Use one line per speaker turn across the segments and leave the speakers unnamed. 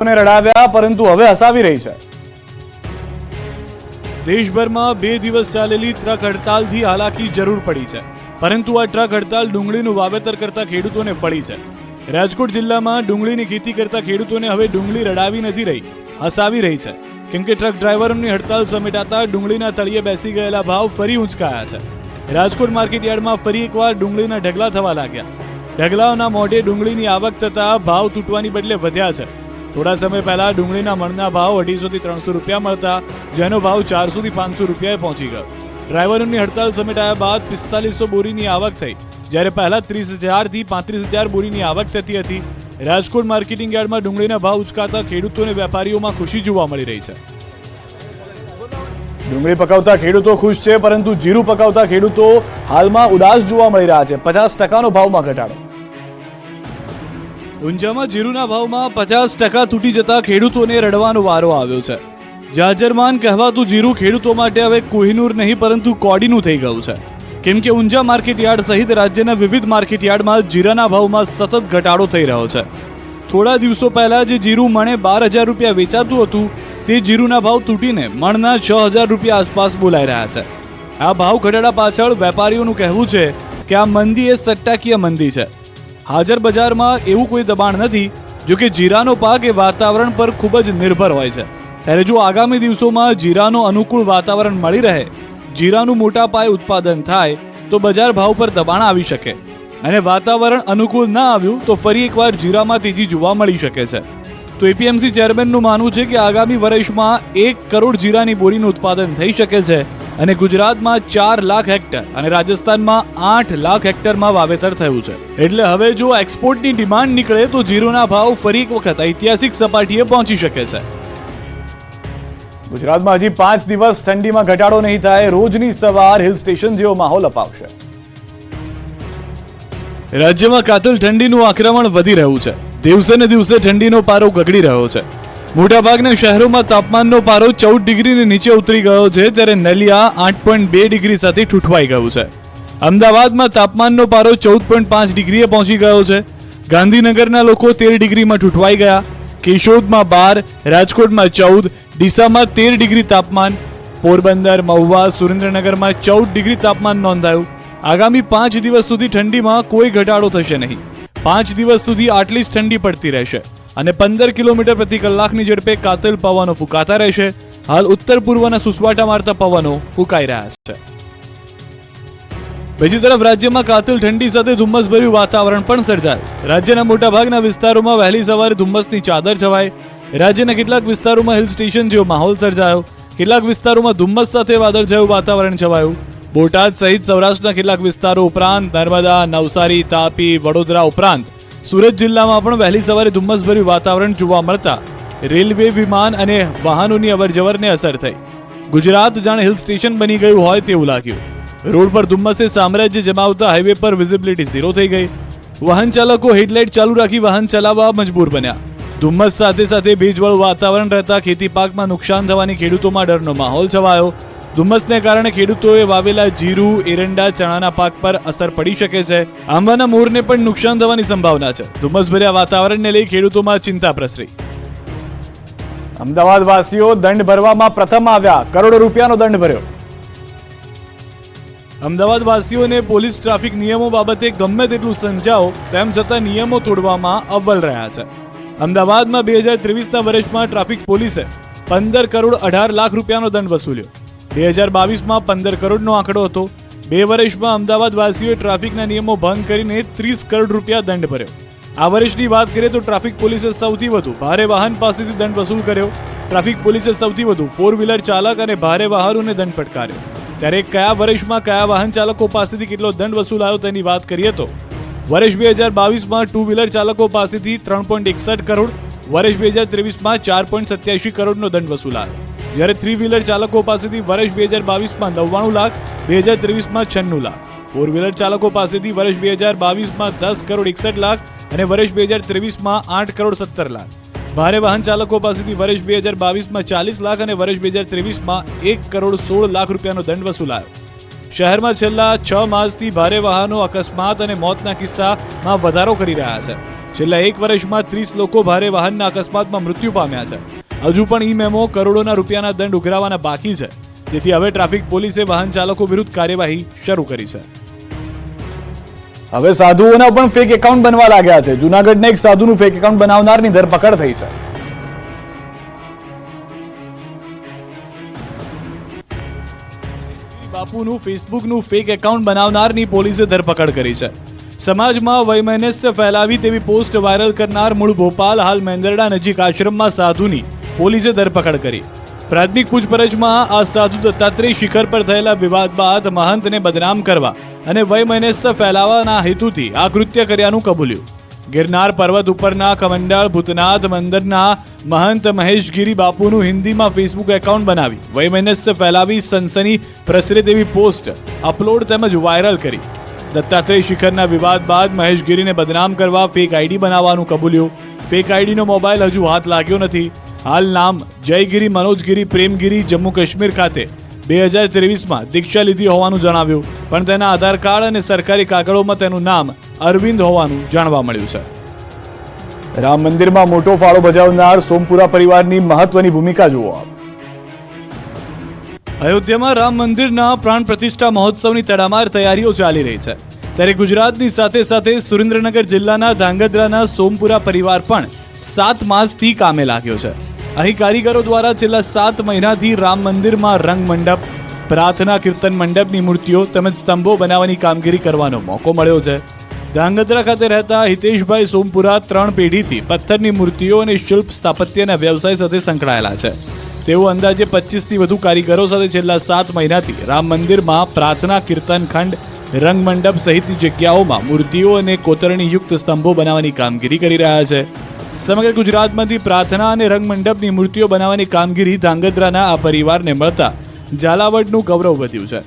રડાવ્યા પરંતુ હવે હસાવી રહી છે।
દેશભરમાં 2 દિવસ ચાલેલી ટ્રક હડતાલથી હાલાકી જરૂર પડી છે, પરંતુ આ ટ્રક હડતાલ ડુંગળીનું વાવેતર કરતા ખેડૂતોને ફળી છે। રાજકોટ જિલ્લામાં ડુંગળીની ખેતી કરતા ખેડૂતોને હવે ડુંગળી રડાવી નથી રહી, હસાવી રહી છે, કેમ કે ટ્રક ડ્રાઈવરોની હડતાલ સમેટાતા ડુંગળીના તળિયે બેસી ગયેલા ભાવ ફરી ઊંચકાયા છે। રાજકોટ માર્કેટયાર્ડમાં ફરી એકવાર ડુંગળીના ઢગલા થવા લાગ્યા। ઢગલાઓના મોઢે ડુંગળીની આવક થતા ભાવ તૂટવાની બદલે વધ્યા છે। થોડા સમય પહેલા ડુંગળીના મણના ભાવ 250 થી 300 રૂપિયા મળતા જેનો ભાવ 400 થી 500 રૂપિયાએ પહોંચી ગયો। ડ્રાઈવરોની હડતાલ સમેટાયા બાદ 4500 બોરીની આવક થઈ, જ્યારે પહેલા 30,000 થી 35,000 બોરીની આવક થતી હતી। રાજકોટ માર્કેટિંગ યાર્ડમાં ડુંગળીના ભાવ ઉચકાતા ખેડૂતોને વેપારીઓમાં ખુશી જોવા મળી રહી છે।
ડુંગળી પકવતા ખેડૂતો ખુશ છે, પરંતુ જીરું પકવતા ખેડૂતો હાલમાં ઉદાસ જોવા મળી રહ્યા છે। 50% ભાવમાં ઘટાડો।
ઊંઝામાં જીરુના ભાવમાં 50% તૂટી જતા ખેડૂતોને રડવાનો વારો આવ્યો છે। જાજરમાન કહેવાતું જીરું ખેડૂતો માટે હવે કોહિનૂર નહીં પરંતુ કોડીનું થઈ ગયું છે, કેમ કે ઊંઝા માર્કેટયાર્ડ સહિત રાજ્યના વિવિધ માર્કેટયાર્ડમાં જીરાના ભાવમાં સતત ઘટાડો થઈ રહ્યો છે। થોડા દિવસો પહેલા જે જીરું મણે 12,000 રૂપિયા વેચાતું હતું તે જીરુના ભાવ તૂટીને મણના 6,000 રૂપિયા આસપાસ બોલાઈ રહ્યા છે। આ ભાવ ઘટાડા પાછળ વેપારીઓનું કહેવું છે કે આ મંદી એ સટ્ટાકીય મંદી છે। હાજર બજારમાં એવું કોઈ દબાણ નથી, જો કે જીરાનો પાક એ વાતાવરણ પર ખૂબ જ નિર્ભર હોય છે। ત્યારે જો આગામી દિવસોમાં જીરાનો અનુકૂળ વાતાવરણ મળી રહે, જીરાનું મોટા પાયે ઉત્પાદન થાય તો બજાર ભાવ પર દબાણ આવી શકે, અને વાતાવરણ અનુકૂળ ન આવ્યું તો ફરી એકવાર જીરામાં તેજી જોવા મળી શકે છે। તો એપીએમસી ચેરમેનનું માનવું છે કે આગામી વર્ષમાં 1 કરોડ જીરાની બોરીનું ઉત્પાદન થઈ શકે છે, અને ગુજરાતમાં 4 લાખ હેક્ટર અને રાજસ્થાનમાં 8 લાખ હેક્ટરમાં વાવેતર થયું છે। એટલે હવે જો એક્સપોર્ટની ડિમાન્ડ નીકળે તો જીરુના ભાવ ફરી એક વખત ઐતિહાસિક સપાટીએ પહોંચી શકે છે।
ગુજરાતમાં હજી 5 દિવસ ઠંડીમાં ઘટાડો નહીં થાય, રોજની સવાર હિલ સ્ટેશન જેવો માહોલ અપાવશે।
રાજ્યમાં કાતિલ ઠંડીનું આક્રમણ વધી રહ્યું છે। દિવસે ને દિવસે ઠંડીનો પારો ગગડી રહ્યો છે। મોટાભાગના શહેરોમાં તાપમાનનો પારો 14 ડિગ્રીની નીચે ઉતરી ગયો છે, ત્યારે નલિયા 8.2 ડિગ્રી સાથે ઠૂઠવાઈ ગયું છે। અમદાવાદમાં તાપમાનનો પારો 14.5 ડિગ્રીએ પહોંચી ગયો છે। ગાંધીનગરના લોકો 13 ડિગ્રીમાં ઠૂઠવાઈ ગયા। કેશોદમાં 12, રાજકોટમાં 14, ડીસામાં 13 ડિગ્રી તાપમાન, પોરબંદર, મહુવા, સુરેન્દ્રનગરમાં 14 ડિગ્રી તાપમાન નોંધાયું। આગામી 5 દિવસ સુધી ઠંડીમાં કોઈ ઘટાડો થશે નહીં। 5 દિવસ સુધી આટલી જ ઠંડી પડતી રહેશે, અને 15 કિલોમીટર પ્રતિ કલાકની ઝડપે કાતિલ પવનો ફૂંકાતા રહેશે। હાલ ઉત્તર પૂર્વના સુસવાટા મારતા પવનો ફૂંકાઈ રહ્યા છે। બીજી તરફ રાજ્યમાં કાતિલ ઠંડી સાથે ધુમ્મસભર્યું વાતાવરણ પણ સર્જાયું। રાજ્યના મોટાભાગના વિસ્તારોમાં વહેલી સવારે ધુમ્મસની ચાદર છવાઈ। રાજ્યના કેટલાક વિસ્તારોમાં હિલ સ્ટેશન જેવો માહોલ સર્જાયો। કેટલાક વિસ્તારોમાં ધુમ્મસ સાથે વાદળછાયું વાતાવરણ છવાયું। બોટાદ સહિત સૌરાષ્ટ્રના કેટલાક વિસ્તારો ઉપરાંત નર્મદા, નવસારી, તાપી, વડોદરા ઉપરાંત સુરત જિલ્લામાં પણ વહેલી સવારે ધુમ્મસભર્યું વાતાવરણ જોવા મળતા રેલવે, વિમાન અને વાહનોની અવરજવરને અસર થઈ। ગુજરાત જાણે હિલ સ્ટેશન બની ગયું હોય તેવું લાગ્યું। રોડ પર ધુમ્મસે સામ્રાજ્ય જમાવતા હાઈવે પર વિઝિબિલિટી 0 થઈ ગઈ। વાહન ચાલકો હેડલાઇટ ચાલુ રાખી વાહન ચલાવવા મજબૂર બન્યા। ધુમ્મસ સાથે સાથે ભેજવાળું વાતાવરણ રહેતા ખેતી પાકમાં નુકસાન થવાની ખેડૂતોમાં ડરનો માહોલ છવાયો। ધુમ્મસને કારણે ખેડૂતોએ વાવેલા જીરું, એરંડા, ચણાના પાક પર અસર પડી શકે છે। આંબાના મોરને પણ નુકસાન થવાની સંભાવના છે। ધુમ્મસભર્યા વાતાવરણને લઈ ખેડૂતોમાં ચિંતા પ્રસરી।
અમદાવાદ વાસીઓ દંડ ભરવામાં પ્રથમ આવ્યા, કરોડો રૂપિયાનો દંડ ભર્યો।
અમદાવાદ વાસીઓને પોલીસ ટ્રાફિક નિયમો બાબતે ગમે તેટલું સમજાવો તેમ છતાં નિયમો તોડવામાં અવ્વલ રહ્યા છે। અમદાવાદમાં 2023ના વર્ષમાં ટ્રાફિક પોલીસે 15 કરોડ 18 લાખ રૂપિયાનો દંડ વસૂલ્યો। 2022માં 15 કરોડનો આંકડો હતો। 2 વર્ષમાં અમદાવાદ વાસીઓએ ટ્રાફિકના નિયમો ભંગ કરીને 30 કરોડ રૂપિયા દંડ ભર્યો। આ વર્ષની વાત કરીએ તો ટ્રાફિક પોલીસે સૌથી વધુ ભારે વાહન પાસેથી દંડ વસૂલ કર્યો। ટ્રાફિક પોલીસે સૌથી વધુ 4 વ્હીલર ચાલક અને ભારે વાહનોને દંડ ફટકાર્યો। ત્યારે કયા વર્ષમાં કયા વાહન ચાલકો પાસેથી કેટલો દંડ વસૂલાયો તેની વાત કરીએ તો વર્ષ 2022માં 2 વ્હીલર ચાલકો પાસેથી 3.61 કરોડ, વર્ષ 2023માં 4.87 કરોડનો દંડ વસૂલાયો, જ્યારે 3 વ્હીલર ચાલકો પાસેથી વર્ષ 2022માં 99 લાખ, 2023માં 96 લાખ, 4 વ્હીલર ચાલકો પાસેથી વર્ષ 2022માં 10 કરોડ 61 લાખ અને વર્ષ 2023માં 8 કરોડ 17 લાખ, ભારે વાહન ચાલકો પાસેથી વર્ષ 2022માં 40 લાખ અને વર્ષ 2023માં 1 કરોડ 16 લાખ રૂપિયાનો દંડ વસૂલાયો। શહેરમાં છેલ્લા 6 માસથી ભારે વાહનો અકસ્માત અને મોતના કિસ્સામાં વધારો કરી રહ્યા છે। છેલ્લા 1 વર્ષમાં 30 લોકો ભારે વાહનના અકસ્માતમાં મૃત્યુ પામ્યા છે. હજુ પણ ઈ મેમો કરોડોના રૂપિયાના દંડ ઉઘરાવવાના બાકી છે, જેથી હવે ટ્રાફિક પોલીસે વાહન ચાલકો વિરુદ્ધ કાર્યવાહી શરૂ કરી છે.
હવે સાધુઓના પણ ફેક એકાઉન્ટ બનવા લાગ્યા છે. જૂનાગઢના એક સાધુનું ફેક એકાઉન્ટ બનાવનારની ધરપકડ થઈ છે.
બાપુનું ફેસબુકનું ફેક એકાઉન્ટ બનાવનારની પોલીસે ધરપકડ કરી છે. સમાજમાં વૈમનસ્ય ફેલાવી તેવી પોસ્ટ વાયરલ કરનાર મૂળ ભોપાલ, હાલ મેંદરડા નજીક આશ્રમમાં સાધુની પોલીસે ધરપકડ કરી. પ્રાથમિક પૂછપરછમાં આ સાધુ દત્તાત્રેય શિખર પર થયેલા વિવાદ બાદ મહંતને બદનામ કરવા અને વૈમનસ્ય ફેલાવવાના હેતુથી આ કૃત્ય કર્યાનું કબૂલ્યું. ગિરનાર પર્વત ઉપરના કમંડળ ભૂતનાથ મંદિરના મહંત મહેશગીરી બાપુનું હિન્દીમાં ફેસબુક એકાઉન્ટ બનાવી વૈમનસ્ય ફેલાવી સનસની પ્રસરે તેવી પોસ્ટ અપલોડ તેમજ વાયરલ કરી. દત્તાત્રેય શિખરના વિવાદ બાદ મહેશગીરીને બદનામ કરવા ફેક આઈડી બનાવવાનું કબૂલ્યું. ફેક આઈડીનો મોબાઈલ હજુ હાથ લાગ્યો નથી. હાલ નામ જયગીરી મનોજગીરી પ્રેમગીરી જમ્મુ કાશ્મીર ખાતે 2023માં દીક્ષા લીધી હોવાનું જણાવ્યું, પણ તેના આધાર કાર્ડ અને સરકારી કાગળોમાં તેનું નામ અરવિંદ હોવાનું જાણવા મળ્યું છે.
રામ મંદિરમાં મોટો ફાળો બજાવનાર સોમપુરા પરિવારની મહત્વની ભૂમિકા જુઓ.
અયોધ્યામાં રામ મંદિરના પ્રાણ પ્રતિષ્ઠા મહોત્સવની તડામાર તૈયારીઓ ચાલી રહી છે, ત્યારે ગુજરાતની સાથે સાથે સુરેન્દ્રનગર જિલ્લાના ધાંગધ્રાના સોમપુરા પરિવાર પણ 7 માસથી કામે લાગ્યો છે. અહીં કારીગરો દ્વારા છેલ્લા 7 મહિનાથી રામ મંદિરમાં રંગ મંડપ, પ્રાર્થના કીર્તન મંડપની મૂર્તિઓ તેમજ સ્તંભો બનાવવાની કામગીરી કરવાનો મોકો મળ્યો છે. ધાંગધ્રા ખાતે રહેતા હિતેશભાઈ સોમપુરા 3 પેઢીથી પથ્થરની મૂર્તિઓ અને શિલ્પ સ્થાપત્યના વ્યવસાય સાથે સંકળાયેલા છે. તેઓ અંદાજે 25થી વધુ કારીગરો સાથે છેલ્લા 7 મહિનાથી રામ મંદિરમાં પ્રાર્થના કીર્તન ખંડ, રંગ મંડપ સહિતની જગ્યાઓમાં મૂર્તિઓ અને કોતરણીયુક્ત સ્તંભો બનાવવાની કામગીરી કરી રહ્યા છે. સમગ્ર ગુજરાતમાંથી પ્રાર્થના અને રંગ મંડપની મૂર્તિઓ બનાવવાની કામગીરી ધાંગધ્રાના આ પરિવારને મળતા ઝાલાવાડનું ગૌરવ વધ્યું છે.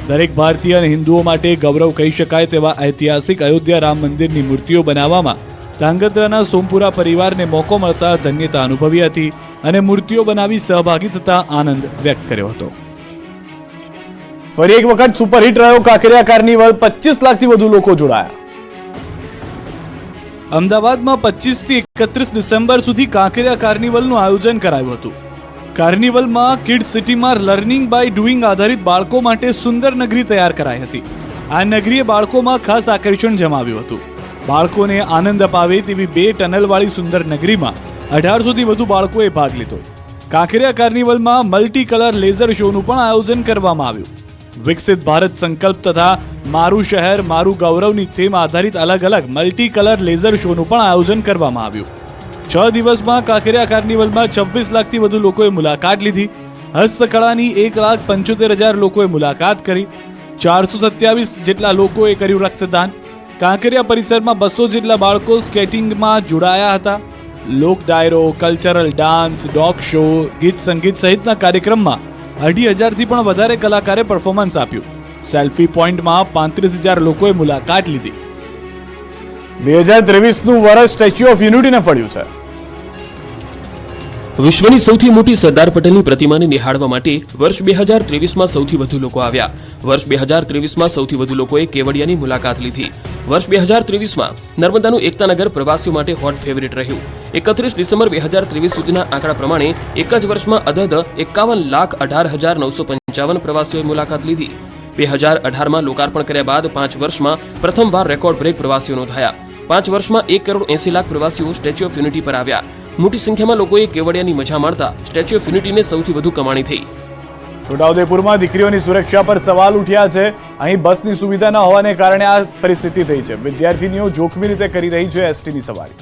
દરેક ભારતીય અને હિન્દુઓ માટે ગૌરવ કહી શકાય તેવા ઐતિહાસિક અયોધ્યા રામ મંદિરની મૂર્તિઓ બનાવવામાં ધાંગધ્રાના સોમપુરા પરિવારને મોકો મળતા ધન્યતા અનુભવી હતી અને મૂર્તિઓ બનાવી સહભાગી થતા આનંદ વ્યક્ત કર્યો હતો.
ફરી એક વખત સુપરહિટ રહ્યો કાંકરિયા કાર્નિવલ. 25 લાખથી વધુ લોકો જોડાયા.
અમદાવાદમાં 25થી 31 ડિસેમ્બર સુધી કાંકરિયા કાર્નિવલનું આયોજન કરાયું હતું. કાર્નિવલમાં કિડ્સ સિટીમાં લર્નિંગ બાય ડુઈંગ આધારિત બાળકો માટે સુંદર નગરી તૈયાર કરાઈ હતી. આ નગરીએ બાળકોમાં ખાસ આકર્ષણ જમાવ્યું હતું. બાળકોને આનંદ અપાવે તેવી 2 ટનલવાળી સુંદર નગરીમાં 1800થી વધુ બાળકોએ ભાગ લીધો. કાંકરિયા કાર્નિવલમાં મલ્ટી કલર લેઝર શોનું પણ આયોજન કરવામાં આવ્યું. વિકસિત ભારત સંકલ્પ તથા મારું શહેર મારું ગૌરવની થીમ આધારિત અલગ અલગ મલ્ટી કલર લેઝર શોનું પણ આયોજન કરવામાં આવ્યું. 6 દિવસમાં કાંકરિયા કાર્નિવલમાં 26 લાખથી વધુ લોકોએ મુલાકાત લીધી. હસ્તકળાની 1,75,000 લોકોએ મુલાકાત કરી. 427 જેટલા લોકોએ કર્યું રક્તદાન. કાંકરિયા પરિસરમાં 200 જેટલા બાળકો સ્કેટિંગમાં જોડાયા હતા. લોક ડાયરો, કલ્ચરલ ડાન્સ, ડોગ શો, ગીત સંગીત સહિતના કાર્યક્રમમાં 2,500થી પણ વધારે કલાકારે પરફોર્મન્સ આપ્યું. સેલ્ફી પોઈન્ટમાં 35,000 લોકોએ મુલાકાત લીધી.
2023નું વર્ષ સ્ટેચ્યુ ઓફ યુનિટીને ફળ્યું છે.
વિશ્વની સૌથી મોટી સરદાર પટેલની પ્રતિમાને નિહાળવા માટે વર્ષ 2023માં સૌથી વધુ લોકો આવ્યા. વર્ષ 2023માં સૌથી વધુ લોકોએ કેવડિયાની મુલાકાત લીધી. વર્ષ 2023માં નર્મદાનું એકતાનગર પ્રવાસીઓ માટે હોટ ફેવરિટ રહ્યું. 31 ડિસેમ્બર 2023 સુધીના આંકડા પ્રમાણે એક જ વર્ષમાં અધધ 51,18,955 પ્રવાસીઓએ મુલાકાત લીધી. 2018માં લોકાર્પણ કર્યા બાદ 5 વર્ષમાં પ્રથમવાર રેકોર્ડ બ્રેક પ્રવાસીઓ નોંધાયા. 5 વર્ષમાં 1,80,00,000 પ્રવાસીઓ સ્ટેચ્યુ ઓફ યુનિટી પર આવ્યા. મોટી સંખ્યામાં લોકોએ કેવડિયાની મજા માણતા સ્ટેચ્યુ ઓફ યુનિટીને સૌથી વધુ કમાણી થઈ.
છોટાઉદેપુરમાં દીકરીઓની સુરક્ષા પર સવાલ ઉઠ્યા છે. અહીં બસની સુવિધા ન હોવાને કારણે આ પરિસ્થિતિ થઈ છે. વિદ્યાર્થીનીઓ જોખમી રીતે કરી રહી છે એસટીની સવારી.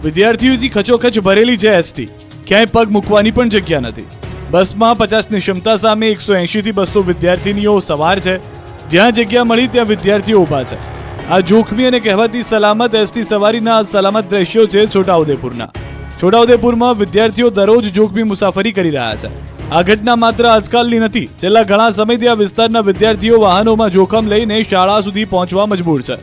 વિદ્યાર્થીઓથી ખચોખચ ભરેલી છે એસટી. ક્યાંય પગ મૂકવાની પણ જગ્યા નથી. બસમાં 50ની ક્ષમતા સામે 180થી 200 વિદ્યાર્થીનીઓ સવાર છે. જ્યાં જગ્યા મળી ત્યાં વિદ્યાર્થીઓ ઊભા છે. આ જોખમી અને કહેવાતી સલામત એસટી સવારીના સલામત દ્રશ્યો છે છોટાઉદેપુરના. છોટાઉદેપુરમાં વિદ્યાર્થીઓ દરરોજ જોખમી મુસાફરી કરી રહ્યા છે. આ ઘટના માત્ર આજકાલની નથી. છેલ્લા ઘણા સમયથી આ વિસ્તારના વિદ્યાર્થીઓ વાહનોમાં જોખમ લઈને શાળા સુધી પહોંચવા મજબૂર છે.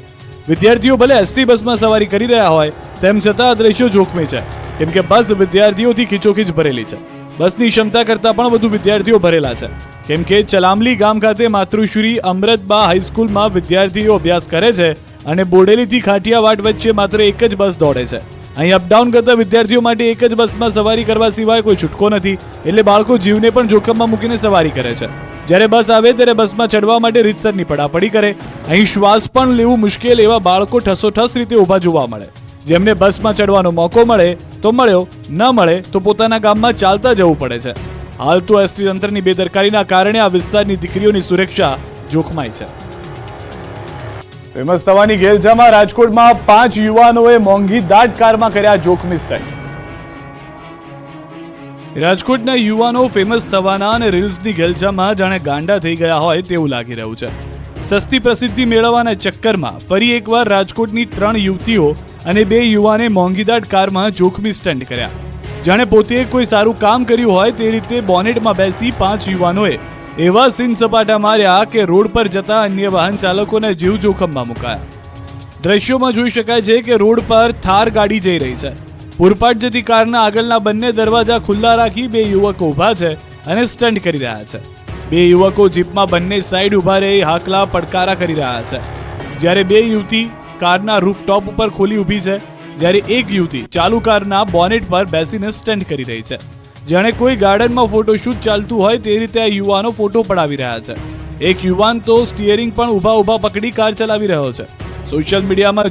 વિદ્યાર્થીઓ ભલે એસટી બસમાં સવારી કરી રહ્યા હોય તેમ છતાં આ દ્રશ્યો જોખમી છે, કેમ કે બસ વિદ્યાર્થીઓથી ખીચોખીચ ભરેલી છે. બસની ક્ષમતા કરતાં પણ વધુ વિદ્યાર્થીઓ ભરેલા છે, કેમ કે ચલામલી ગામ ખાતે માતૃશ્રી અમૃતબા હાઈસ્કૂલમાં વિદ્યાર્થીઓ અભ્યાસ કરે છે અને બોડેલીથી ખાટિયાવાડ વચ્ચે માત્ર એક જ બસ દોડે છે. અહીં અપડાઉન કરતા વિદ્યાર્થીઓ માટે એક જ બસમાં સવારી કરવા સિવાય કોઈ છૂટકો નથી, એટલે બાળકો જીવને પણ જોખમમાં મૂકીને સવારી કરે છે. જ્યારે બસ આવે ત્યારે બસમાં ચડવા માટે રીતસરની પડાપડી કરે. અહીં શ્વાસ પણ લેવું મુશ્કેલ એવા બાળકો ઠસોઠસ રીતે ઊભા જોવા મળે. જેમને બસમાં ચડવાનો મોકો મળે તો મળ્યો, ન મળે તો પોતાના ગામમાં ચાલતા જવું પડે છે. હાલ તો એસટી તંત્રની બેદરકારીના કારણે આ વિસ્તારની દીકરીઓની સુરક્ષા જોખમાય છે.
ફેમસ થવાની ઘેલછામાં રાજકોટમાં 5 યુવાનોએ મોંઘી દાટ કારમાં કર્યા જોખમી સ્ટન્ટ.
રાજકોટના યુવાનો ફેમસ થવાના અને રીલ્સની ઘેલછામાં જાણે ગાંડા થઈ ગયા હોય તેવું લાગી રહ્યું છે. સસ્તી પ્રસિદ્ધિ મેળવવાના ચક્કરમાં ફરી એકવાર રાજકોટની 3 યુવતીઓ અને 2 યુવાને મોંઘીદાટ કારમાં જોખમી સ્ટન્ટ કર્યા. જાણે પોતે કોઈ સારું કામ કર્યું હોય તે રીતે બોનેટમાં બેસી 5 યુવાનોએ એવા સીન સપાટા માર્યા કે રોડ પર જતા અન્ય વાહન ચાલકોને જીવ જોખમમાં મુકાયા. દ્રશ્યોમાં જોઈ શકાય છે કે રોડ પર થાર ગાડી જઈ રહી છે. પૂરપાટ જતી કારના આગળના બંને દરવાજા ખુલ્લા રાખી 2 યુવકો ઊભા છે અને સ્ટન્ટ કરી રહ્યા છે. 2 યુવકો જીપમાં બંને સાઈડ ઊભા રહી હાકલા પડકારા કરી રહ્યા છે. જ્યારે 2 યુવતી કારના રૂફટોપ ઉપર ખોલી ઊભી છે, જ્યારે એક યુવતી ચાલુ કારના બોનેટ પર બેસીને સ્ટન્ટ કરી રહી છે. જાણે કોઈ ગાર્ડનમાં ફોટોશૂટ ચાલતું હોય તે રીતે આ યુવાનો ફોટો પડાવી રહ્યા છે. એક યુવાન તો સ્ટીયરિંગ પણ ઊભા પકડી કાર ચલાવી રહ્યો છે. સોશિયલ મીડિયામાં